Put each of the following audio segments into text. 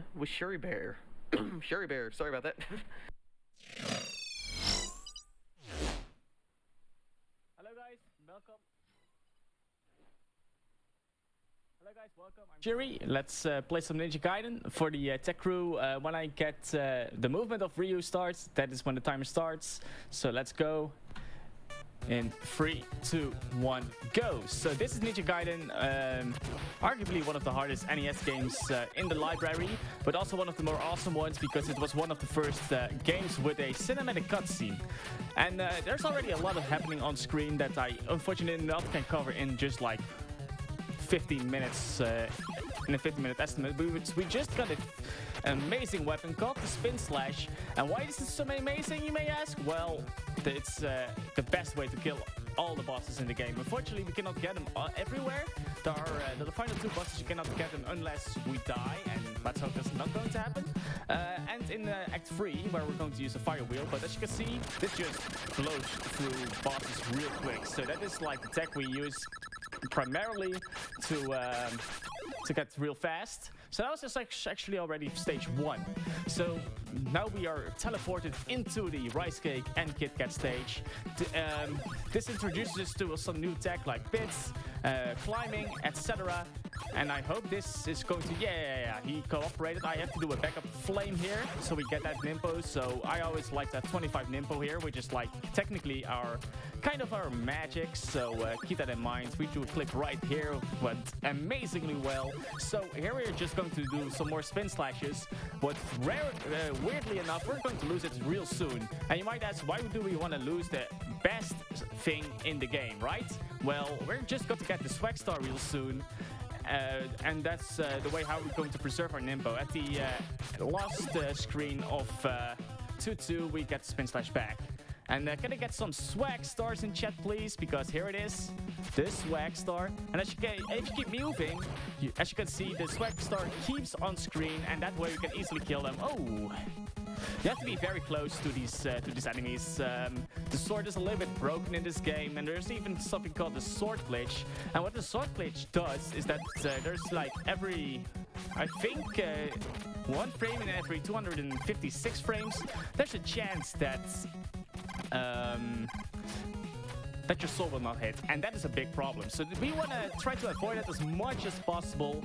Gaiden with ShuriBear. ShuriBear, sorry about that. Hello guys, welcome. Hello guys, welcome. I'm Shuri. Let's play some Ninja Gaiden for the tech crew. When I get the movement of Ryu starts, that is when the timer starts. So let's go. In 3, 2, 1, go! So this is Ninja Gaiden, arguably one of the hardest NES games in the library, but also one of the more awesome ones because it was one of the first games with a cinematic cutscene. And there's already a lot of happening on screen that I unfortunately not can cover in just like 15 minutes in a 15-minute estimate. We just got an amazing weapon called the Spin Slash. And why is this so amazing, you may ask? Well, it's the best way to kill all the bosses in the game. Unfortunately, we cannot get them everywhere. There are the final 2 bosses, you cannot get them unless we die, and let's hope that's not going to happen. And in Act 3, where we're going to use a fire wheel, but as you can see, this just blows through bosses real quick. So that is like the tech we use primarily to get real fast. So that was just actually already stage 1. So now we are teleported into the Rice Cake and Kit Kat stage. This introduces us to some new tech like bits, climbing, etc. And I hope this is going to... Yeah, he cooperated. I have to do a backup flame here, so we get that Nimpo. So I always like that 25 Nimpo here, which is like technically our magic. So keep that in mind. We do a clip right here, went amazingly well. So here we're just going to do some more spin slashes, but weirdly enough, we're going to lose it real soon. And you might ask, why do we want to lose the best thing in the game, right? Well, we're just going to get the swag star real soon. And that's the way how we're going to preserve our Nimbo. At the last screen of 2-2, we get the spin slash back. And can I get some swag stars in chat, please? Because here it is, the swag star. And if you keep moving, as you can see, the swag star keeps on screen, and that way you can easily kill them. Oh! You have to be very close to these enemies. The sword is a little bit broken in this game, and there's even something called the sword glitch. And what the sword glitch does is that there's like every, I think, 1 frame in every 256 frames, there's a chance that your sword will not hit, and that is a big problem. So we want to try to avoid it as much as possible.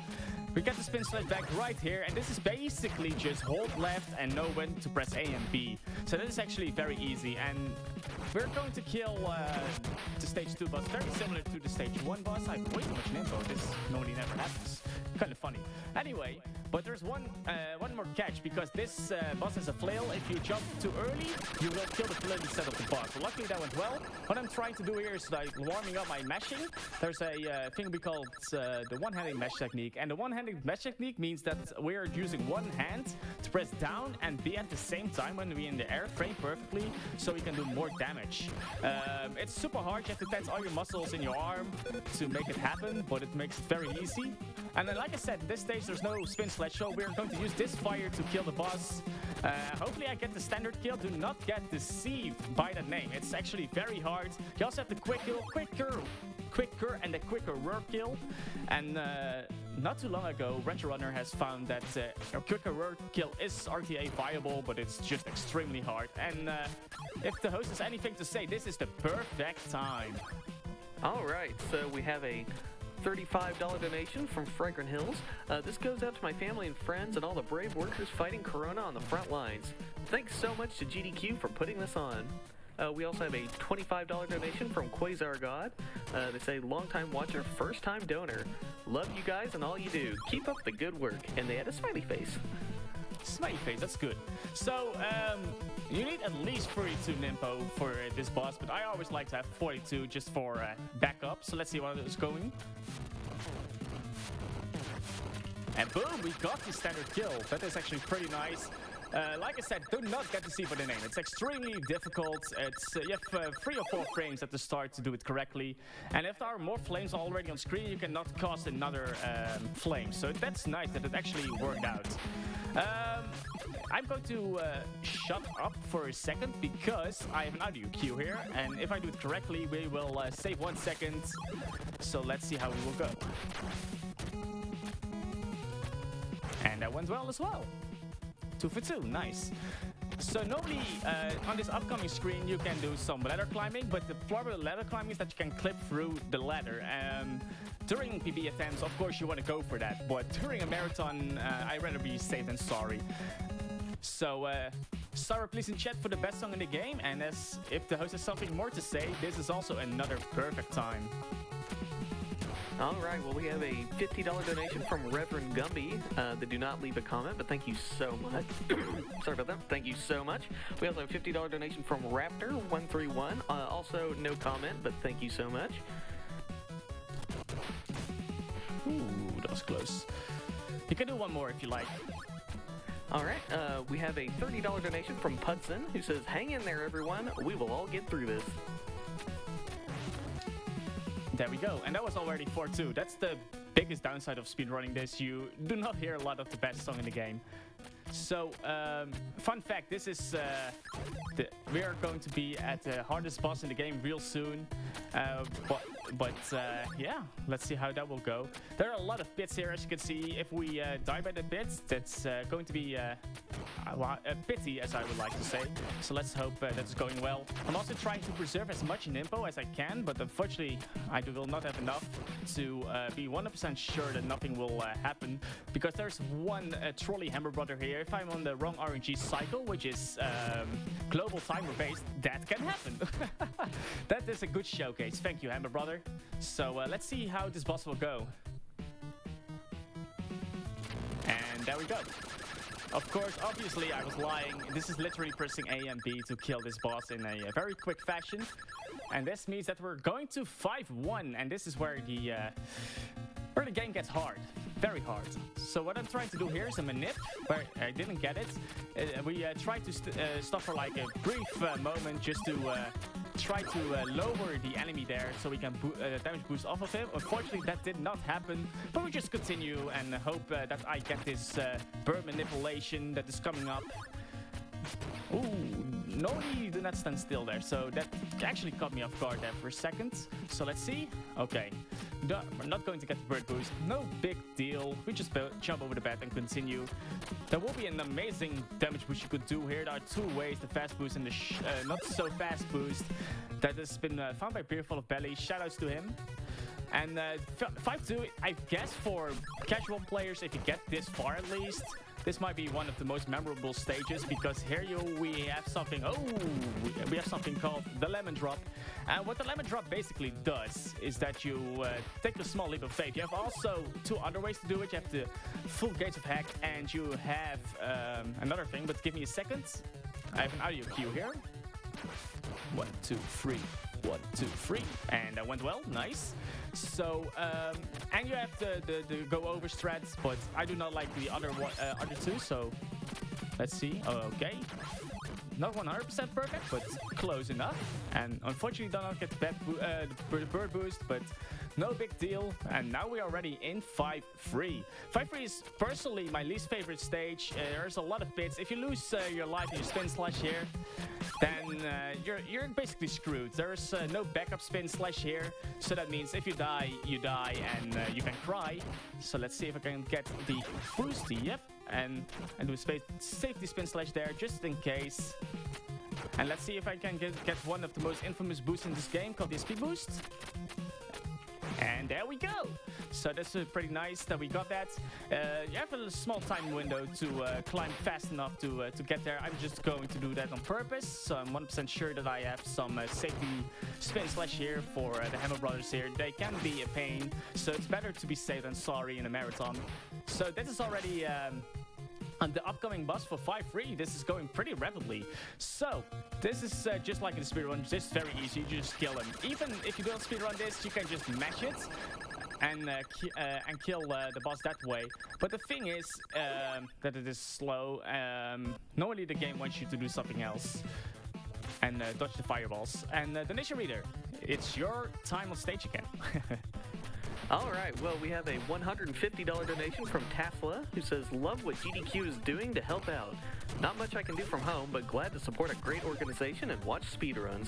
We get the spin slash back right here, and this is basically just hold left and know when to press A and B. So that is actually very easy, and we're going to kill the stage 2 boss, very similar to the stage 1 boss. I have way too much info. This normally never happens. Kind of funny. Anyway, but there's one more catch, because this boss has a flail. If you jump too early, you will kill the flail instead of the boss. So luckily that went well. What I'm trying to do here is like warming up my mashing. There's a thing we call the one-handed mesh technique, and the one-handed mesh technique means that we're using one hand to press down and B at the same time when we're in the air, frame perfectly, so we can do more damage. It's super hard. You have to tense all your muscles in your arm to make it happen, but it makes it very easy. And then, like I said, this stage there's no spin slash, so we're going to use this fire to kill the boss. Hopefully I get the standard kill. Do not get deceived by that name. It's actually very hard. You also have the quicker and the quicker work kill. And not too long ago, Retro Runner has found that a quicker work kill is RTA viable, but it's just extremely hard. And if the host has anything to say, this is the perfect time. Alright, so we have a $35 donation from Fragrant Hills. This goes out to my family and friends and all the brave workers fighting Corona on the front lines. Thanks so much to GDQ for putting this on. We also have a $25 donation from Quasar God. They say, long-time watcher, first-time donor. Love you guys and all you do. Keep up the good work. And they had a smiley face. Smiley face, that's good. So, you need at least 32 Nimpo for this boss, but I always like to have 42 just for backup. So let's see what is going. And boom, we got the standard kill. That is actually pretty nice. Like I said, do not get deceived by the name. It's extremely difficult. It's you have 3 or 4 frames at the start to do it correctly. And if there are more flames already on screen, you cannot cause another flame. So that's nice that it actually worked out. I'm going to shut up for a second because I have an audio cue here. And if I do it correctly, we will save 1 second. So let's see how we will go. And that went well as well. 2 for 2, nice. So normally on this upcoming screen you can do some ladder climbing, but the problem with ladder climbing is that you can clip through the ladder. During PB attempts, of course you want to go for that, but during a marathon, I'd rather be safe than sorry. So, Sarah, please in chat for the best song in the game, and as if the host has something more to say, this is also another perfect time. Alright, well we have a $50 donation from Reverend Gumby. They do not leave a comment, but thank you so much. Sorry about that. Thank you so much. We also have a $50 donation from Raptor131. Also no comment, but thank you so much. Ooh, that was close. You can do one more if you like. Alright, we have a $30 donation from Pudson, who says, hang in there everyone, we will all get through this. There we go, and that was already 4-2. That's the biggest downside of speedrunning this. You do not hear a lot of the best song in the game. So, fun fact, this is we are going to be at the hardest boss in the game real soon. But yeah, let's see how that will go. There are a lot of bits here, as you can see. If we die by the bits, that's going to be a pity, as I would like to say. So let's hope that's going well. I'm also trying to preserve as much info as I can, but unfortunately, I will not have enough to be 100% sure that nothing will happen, because there's one trolley hammer brother here. If I'm on the wrong RNG cycle, which is global timer based, that can happen. That is a good showcase. Thank you, hammer brother. So let's see how this boss will go. And there we go. Of course, obviously I was lying. This is literally pressing A and B to kill this boss in a very quick fashion. And this means that we're going to 5-1, and this is where the game gets hard. Very hard. So what I'm trying to do here is a manip, but I didn't get it. We tried to stop for like a brief moment just to try to lower the enemy there so we can damage boost off of him. Unfortunately, that did not happen, but we just continue and hope that I get this bird manipulation that is coming up. Ooh, no, you do not stand still there, so that actually caught me off guard there for a second. So let's see. Okay, we're not going to get the bird boost. No big deal. We just jump over the bed and continue. There will be an amazing damage boost you could do here. There are two ways, the fast boost and the not so fast boost. That has been found by Beer Full of Belly. Shoutouts to him. And 5-2, I guess for casual players, if you get this far at least, this might be one of the most memorable stages, because here we have something. Oh, we have something called the lemon drop. And what the lemon drop basically does is that you take a small leap of faith. You have also two other ways to do it. You have the full gates of heck, and you have another thing. But give me a second. I have an audio cue here. 1, 2, 3. 1, 2, 3, and that went well. Nice. So, and you have the go over strats, but I do not like the other two. So, let's see. Okay, not 100% perfect, but close enough. And unfortunately, do not get the bird boost, but no big deal. And now we are already in 5-3. 5-3 is personally my least favorite stage. There's a lot of bits. If you lose your life in your spin slash here, then you're basically screwed. There's no backup spin slash here, so that means if you die, and you can cry. So let's see if I can get the boost. Yep, and do a safety spin slash there just in case. And let's see if I can get one of the most infamous boosts in this game called the speed boost. And there we go. So that's pretty nice that we got that. You have a small time window to climb fast enough to get there. I'm just going to do that on purpose. So I'm 100% sure that I have some safety spin slash here for the Hammer Brothers here. They can be a pain, so it's better to be safe than sorry in a marathon. So this is already on the upcoming boss for 5-3. This is going pretty rapidly. So this is just like in the speedrun. This is very easy. You just kill him. Even if you don't speedrun this, you can just mash it and kill the boss that way. But the thing is that it is slow. Normally the game wants you to do something else and dodge the fireballs. And the Nation Reader, it's your time on stage again. Alright, well, we have a $150 donation from Tasla, who says, love what GDQ is doing to help out. Not much I can do from home, but glad to support a great organization and watch speedruns.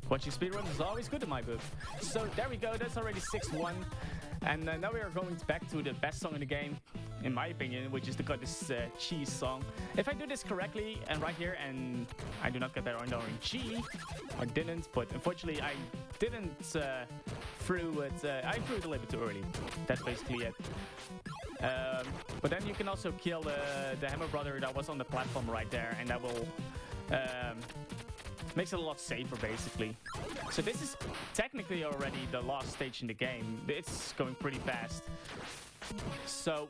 Watching speedruns is always good in my book. So there we go, that's already 6-1. And now we are going back to the best song in the game. in my opinion, which is to cut this cheese song. If I do this correctly and right here, and I do not get that on RNG, I didn't, but unfortunately I didn't through it. I threw it a little bit too early. That's basically it. But then you can also kill the Hammer Brother that was on the platform right there, and that will makes it a lot safer, basically. So this is technically already the last stage in the game. It's going pretty fast. So,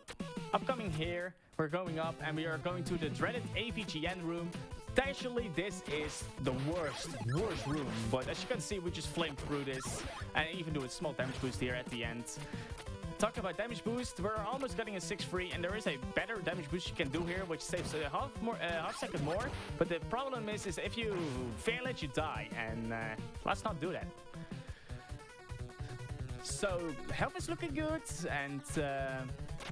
upcoming here, we're going up and we are going to the dreaded AVGN room. Actually, this is the worst room. But as you can see, we just flamed through this and even do a small damage boost here at the end. Talking about damage boost, we're almost getting a 6 free, and there is a better damage boost you can do here, which saves a half second more. But the problem is if you fail it, you die, and let's not do that. So health is looking good, and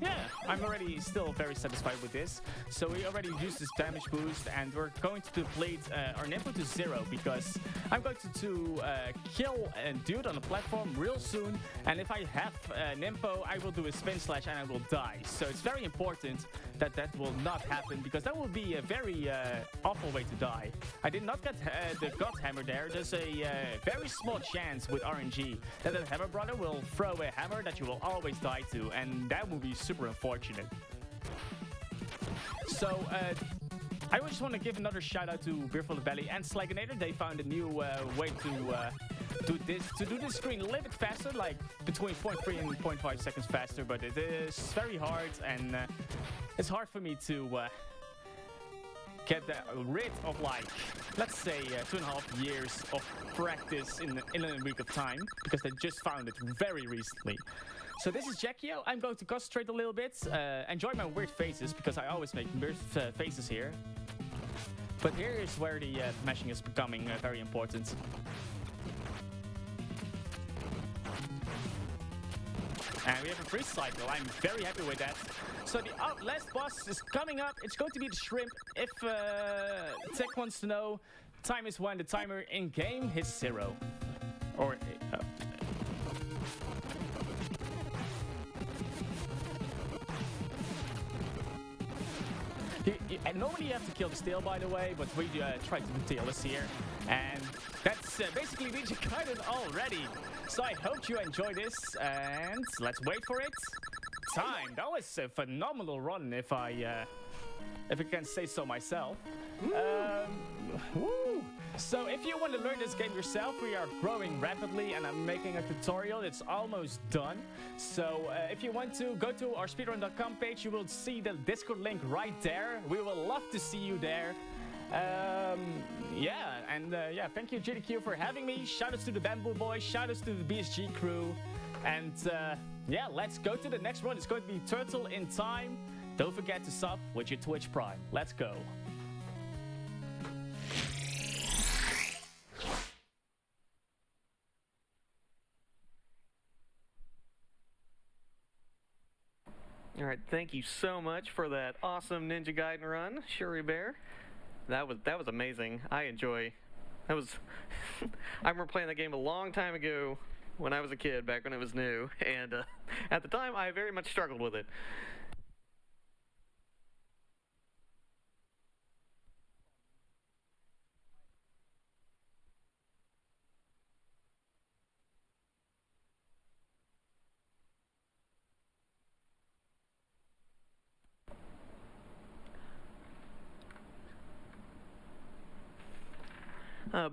yeah, I'm already still very satisfied with this. So we already used this damage boost, and we're going to deplete our Nimpo to 0, because I'm going to kill a dude on the platform real soon, and if I have Nimpo, I will do a spin slash and I will die. So it's very important that that will not happen, because that will be a very awful way to die. I did not get the God Hammer there. There's a very small chance with RNG that the Hammer Brother will throw a hammer that you will always die to, and that will be super unfortunate. So I just want to give another shout out to Beerful of Belly and Slaginator. They found a new way to do this screen a little bit faster, like between 0.3 and 0.5 seconds faster, but it is very hard, and it's hard for me to get rid of, like, let's say 2.5 years of practice in a week of time, because they just found it very recently. So this is Jackio. I'm going to concentrate a little bit, enjoy my weird faces, because I always make weird faces here. But here is where the mashing is becoming very important. And we have a freeze cycle. I'm very happy with that. So the last boss is coming up. It's going to be the shrimp. If Tech wants to know, time is 1. The timer in game hits 0. Or normally you have to kill the steel, by the way, but we try to do tailless here. And that's basically Ninja Gaiden already. So I hope you enjoy this, and let's wait for it. Time. That was a phenomenal run, if I can say so myself. Woo. So if you want to learn this game yourself, we are growing rapidly, and I'm making a tutorial. It's almost done. So if you want to go to our speedrun.com page, you will see the Discord link right there. We will love to see you there. Yeah, thank you GDQ for having me. Shoutouts to the Bamboo Boys, shoutouts to the BSG crew, and yeah, let's go to the next one. It's going to be Turtle in Time. Don't forget to sub with your Twitch Prime. Let's go. All right, thank you so much for that awesome Ninja Gaiden run, ShuriBear. That was amazing. I remember playing that game a long time ago when I was a kid, back when it was new, and at the time I very much struggled with it.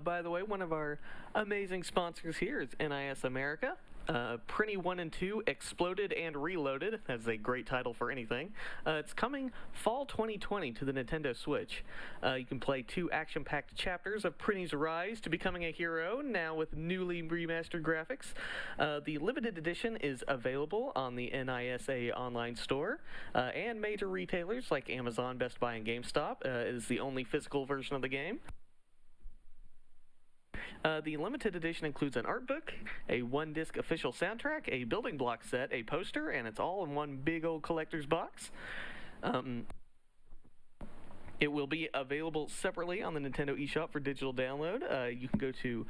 By the way, one of our amazing sponsors here is NIS America. Prinny 1 and 2 Exploded and Reloaded. That's a great title for anything. It's coming fall 2020 to the Nintendo Switch. You can play 2 action-packed chapters of Prinny's rise to becoming a hero, now with newly remastered graphics. The limited edition is available on the NISA online store, and major retailers like Amazon, Best Buy, and GameStop. Is the only physical version of the game. The limited edition includes an art book, a 1-disc official soundtrack, a building block set, a poster, and it's all in one big old collector's box. It will be available separately on the Nintendo eShop for digital download. You can go to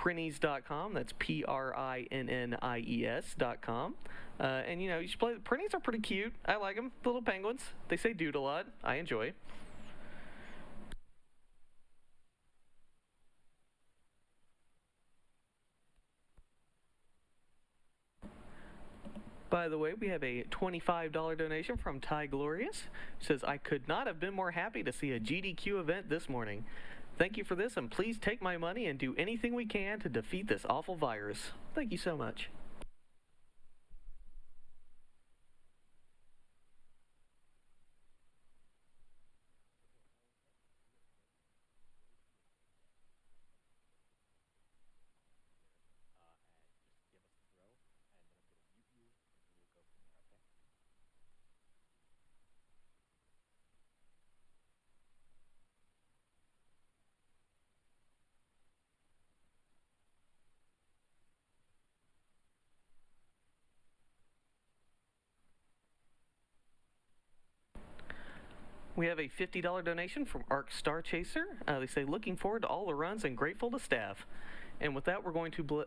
prinnies.com. That's PRINNIES.com. And you know, you should play. The Prinnies are pretty cute. I like them. The little penguins. They say dude a lot. I enjoy. By the way, we have a $25 donation from Ty Glorious. It says, I could not have been more happy to see a GDQ event this morning. Thank you for this, and please take my money and do anything we can to defeat this awful virus. Thank you so much. We have a $50 donation from Arc Star Chaser. They say, looking forward to all the runs and grateful to staff. And with that, we're going to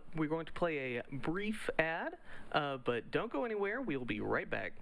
play a brief ad, but don't go anywhere. We'll be right back.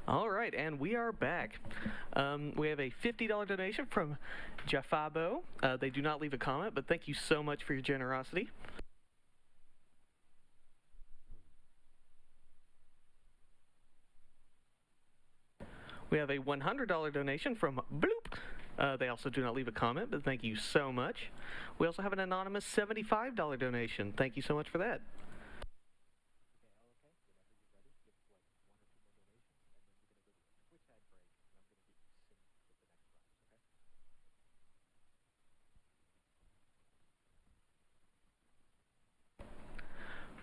All right, and we are back. We have a $50 donation from Jafabo. They do not leave a comment, but thank you so much for your generosity. We have a $100 donation from Bloop. They also do not leave a comment, but thank you so much. We also have an anonymous $75 donation. Thank you so much for that.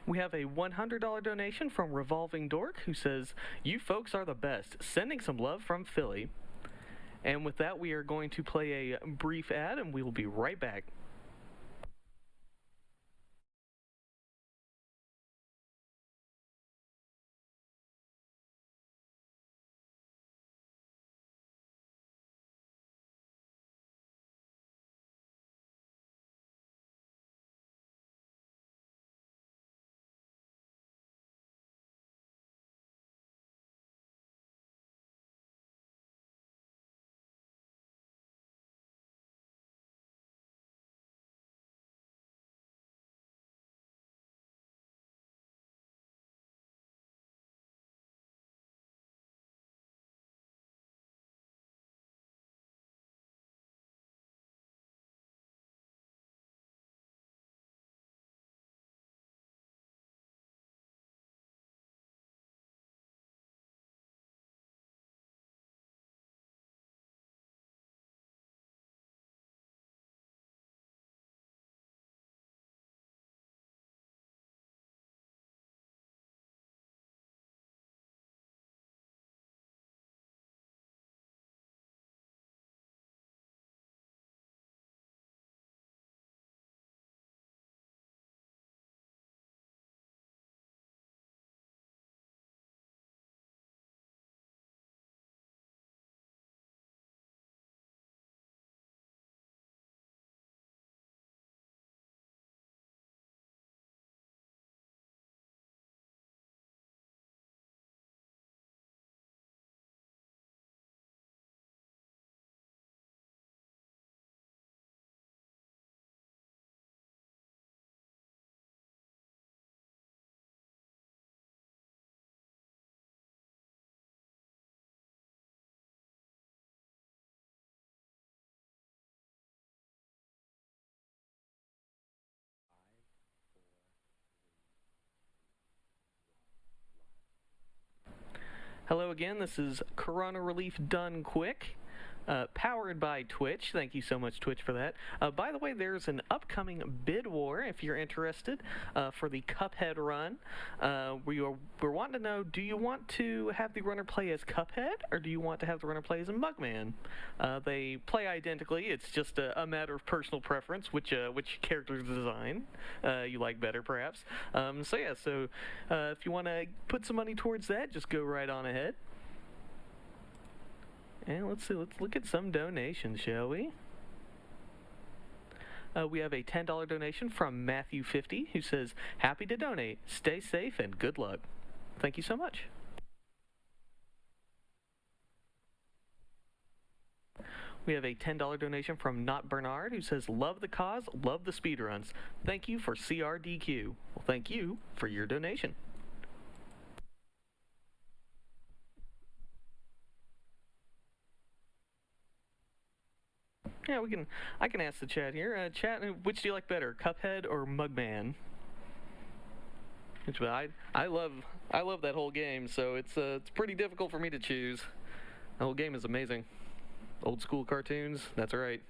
We have a $100 donation from Revolving Dork, who says, you folks are the best. Sending some love from Philly. And with that, we are going to play a brief ad, and we will be right back. Hello again, this is Corona Relief Done Quick. Powered by Twitch. Thank you so much, Twitch, for that. By the way, there's an upcoming bid war if you're interested for the Cuphead run. We're wanting to know, do you want to have the runner play as Cuphead, or do you want to have the runner play as a Mugman? They play identically. It's just a matter of personal preference, which character design you like better, perhaps. So if you want to put some money towards that, just go right on ahead. And let's look at some donations, shall we? We have a $10 donation from Matthew50, who says, happy to donate, stay safe, and good luck. Thank you so much. We have a $10 donation from Not Bernard, who says, love the cause, love the speedruns. Thank you for CRDQ. Well, thank you for your donation. Yeah, I can ask the chat here. Chat, which do you like better, Cuphead or Mugman? I love that whole game, so it's pretty difficult for me to choose. The whole game is amazing. Old school cartoons, that's right.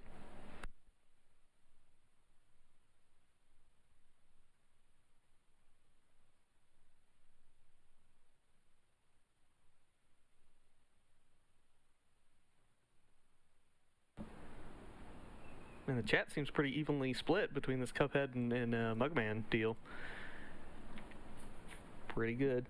And the chat seems pretty evenly split between this Cuphead and Mugman deal. Pretty good.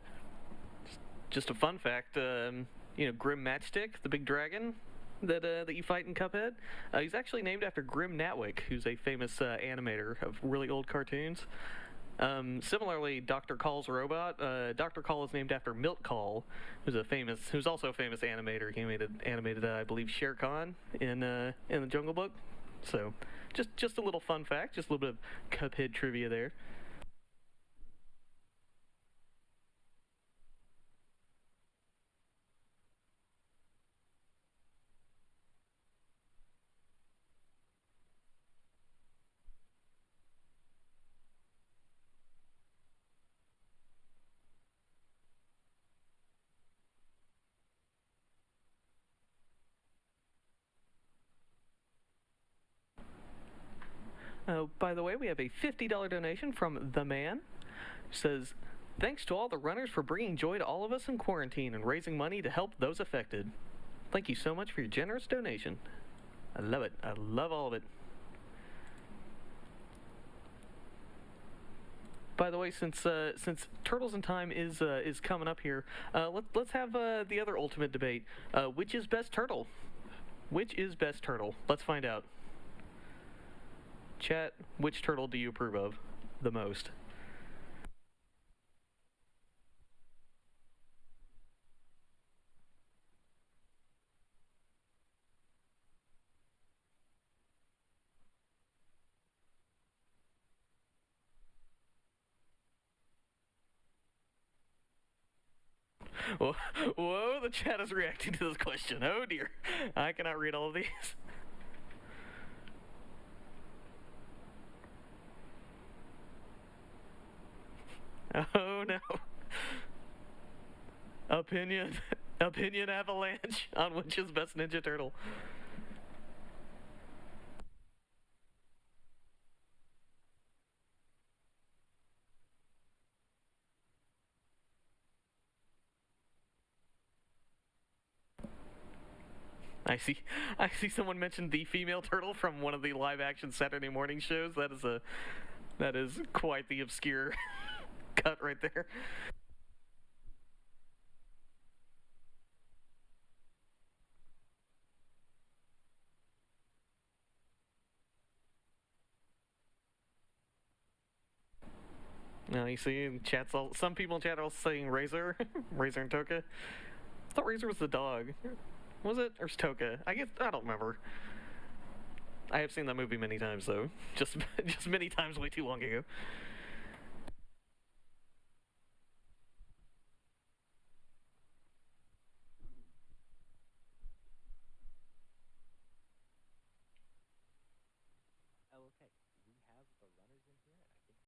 Just a fun fact, Grim Matchstick, the big dragon that you fight in Cuphead, he's actually named after Grim Natwick, who's a famous animator of really old cartoons. Similarly, Dr. Call's robot, Dr. Call is named after Milt Call, who's also a famous animator. He animated, I believe, Shere Khan in the Jungle Book. So, just a little fun fact, just a little bit of Cuphead trivia there. By the way, we have a $50 donation from The Man, who says, thanks to all the runners for bringing joy to all of us in quarantine and raising money to help those affected. Thank you so much for your generous donation. I love it. I love all of it. By the way, since Turtles in Time is coming up here, let's have the other ultimate debate. Which is best turtle? Which is best turtle? Let's find out. Chat, which turtle do you approve of the most? Whoa, the chat is reacting to this question. Oh dear. I cannot read all of these. Oh no. Opinion avalanche on which is best Ninja Turtle. I see someone mentioned the female turtle from one of the live action Saturday morning shows. That is quite the obscure cut right there. Now you see in chat's some people in chat are also saying Razor, Razor and Toka. I thought Razor was the dog. Was it? Or Toka? I don't remember. I have seen that movie many times though. Just many times way too long ago.